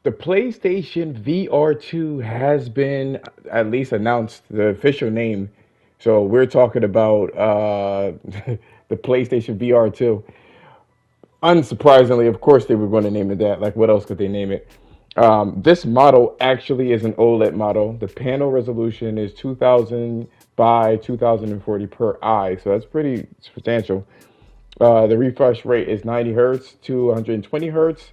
The PlayStation VR2 has been at least announced, the official name. So we're talking about the PlayStation VR2. Unsurprisingly, of course, they were going to name it that. Like, what else could they name it? This model actually is an OLED model. The panel resolution is 2000 by 2040 per eye, so that's pretty substantial. The refresh rate is 90 hertz to 120 hertz.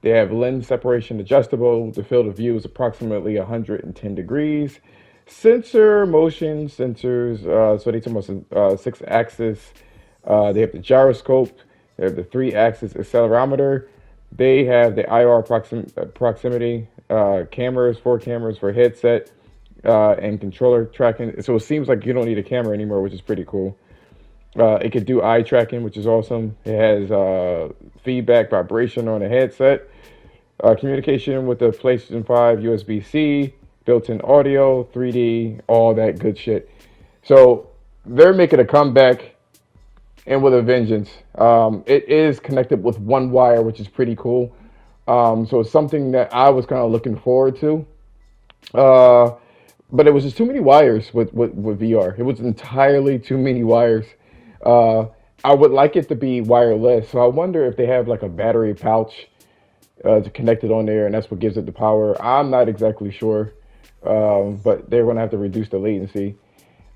They have lens separation adjustable. The field of view is approximately 110 degrees. Sensor motion sensors. So they talk about six axis. They have the gyroscope. They have the three axis accelerometer. They have the IR proximity cameras, four cameras for headset and controller tracking. So it seems like you don't need a camera anymore, which is pretty cool. It could do eye tracking, which is awesome. It has feedback vibration on the headset, communication with the PlayStation 5 USB-C, built-in audio, 3D, all that good shit. So they're making a comeback and with a vengeance. It is connected with one wire, which is pretty cool. So it's something that I was kind of looking forward to. Uh, but it was just too many wires with VR. It was entirely too many wires. Uh, I would like it to be wireless, so I wonder if they have like a battery pouch to connect it on there, and that's what gives it the power. I'm not exactly sure, but they're gonna have to reduce the latency.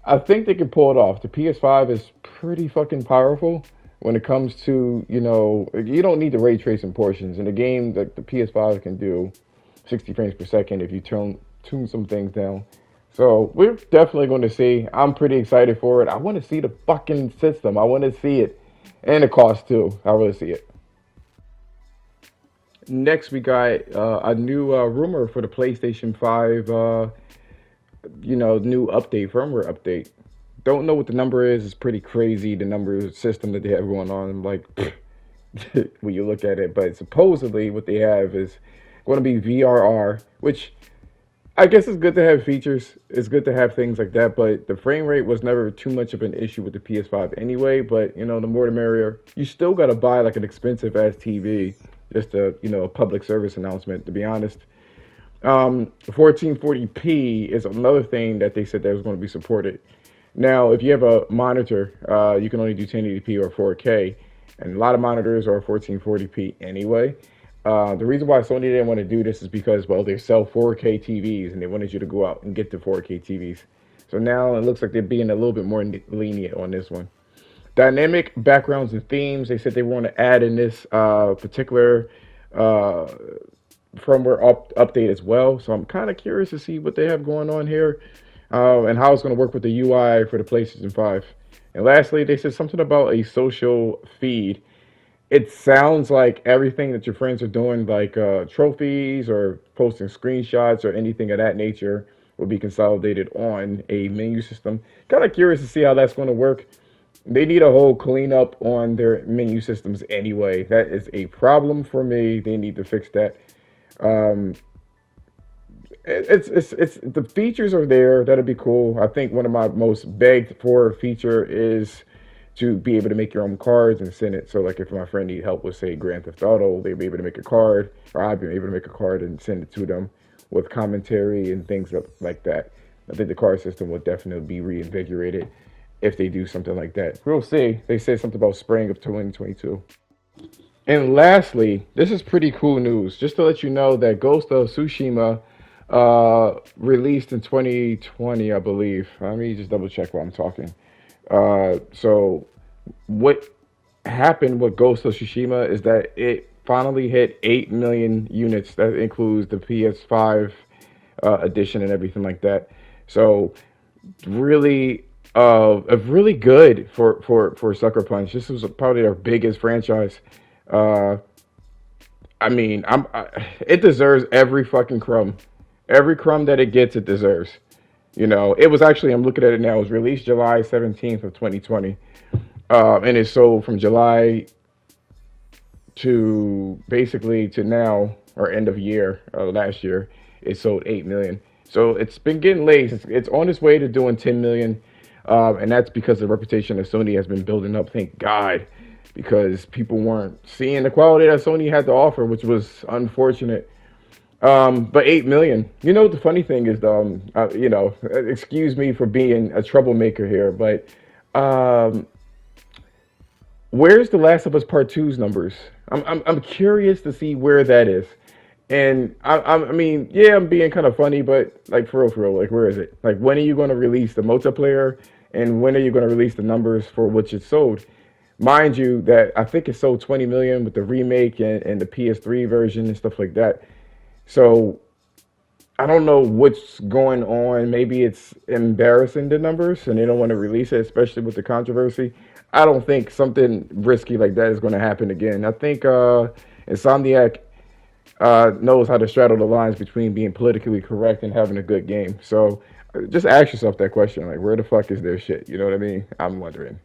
I think they can pull it off. The PS5 is pretty fucking powerful when it comes to, you don't need the ray tracing portions in the game. That the PS5 can do 60 frames per second if you tune some things down. So we're definitely going to see. I'm pretty excited for it. I want to see the fucking system. I want to see it, and the cost too. I want to see it. Next, we got a new rumor for the PlayStation 5. New update, firmware update. Don't know what the number is. It's pretty crazy, the number system that they have going on. I'm like, when you look at it, but supposedly what they have is going to be VRR, which I guess it's good to have features. It's good to have things like that, but the frame rate was never too much of an issue with the PS5 anyway. But the more the merrier. You still got to buy like an expensive ass TV, just a public service announcement. To be honest, 1440p is another thing that they said that was going to be supported. Now, if you have a monitor, you can only do 1080p or 4K, and a lot of monitors are 1440p anyway. The reason why Sony didn't want to do this is because, well, they sell 4K TVs and they wanted you to go out and get the 4K TVs. So now it looks like they're being a little bit more lenient on this one. Dynamic backgrounds and themes. They said they want to add in this particular uh, firmware update as well. So I'm kind of curious to see what they have going on here and how it's going to work with the UI for the PlayStation 5. And lastly, they said something about a social feed. It sounds like everything that your friends are doing, like trophies or posting screenshots or anything of that nature, will be consolidated on a menu system. Kind of curious to see how that's going to work. They need a whole cleanup on their menu systems anyway. That is a problem for me. They need to fix that. Um, it's the features are there. That'd be cool. I think one of my most begged for feature is to be able to make your own cards and send it. So like if my friend need help with say Grand Theft Auto, they'd be able to make a card, or I'd be able to make a card and send it to them with commentary and things like that. I think the card system would definitely be reinvigorated if they do something like that. We'll see. They said something about spring of 2022. And lastly, this is pretty cool news. Just to let you know that Ghost of Tsushima released in 2020, I believe. Let me just double check while I'm talking. So what happened with Ghost of Tsushima is that it finally hit 8 million units. That includes the PS5 edition and everything like that. So really, really good for Sucker Punch. This was probably their biggest franchise. Uh, I mean, it deserves every crumb that it gets. It deserves. It was actually, I'm looking at it now, it was released July 17th of 2020. And it sold from July to basically to now, or end of year, last year, it sold 8 million. So it's been getting late. It's on its way to doing 10 million. And that's because the reputation that Sony has been building up, thank God, because people weren't seeing the quality that Sony had to offer, which was unfortunate. But 8 million. You know, the funny thing is, excuse me for being a troublemaker here, but um, where's the Last of Us Part Two's numbers? I'm curious to see where that is. And I mean, yeah, I'm being kind of funny, but like for real, like where is it? Like when are you going to release the multiplayer, and when are you going to release the numbers for which it sold? Mind you, that I think it sold 20 million with the remake and the PS3 version and stuff like that. So I don't know what's going on. Maybe it's embarrassing the numbers and they don't want to release it, especially with the controversy. I don't think something risky like that is going to happen again. I think Insomniac knows how to straddle the lines between being politically correct and having a good game. So just ask yourself that question: like, where the fuck is their shit? You know what I mean? I'm wondering.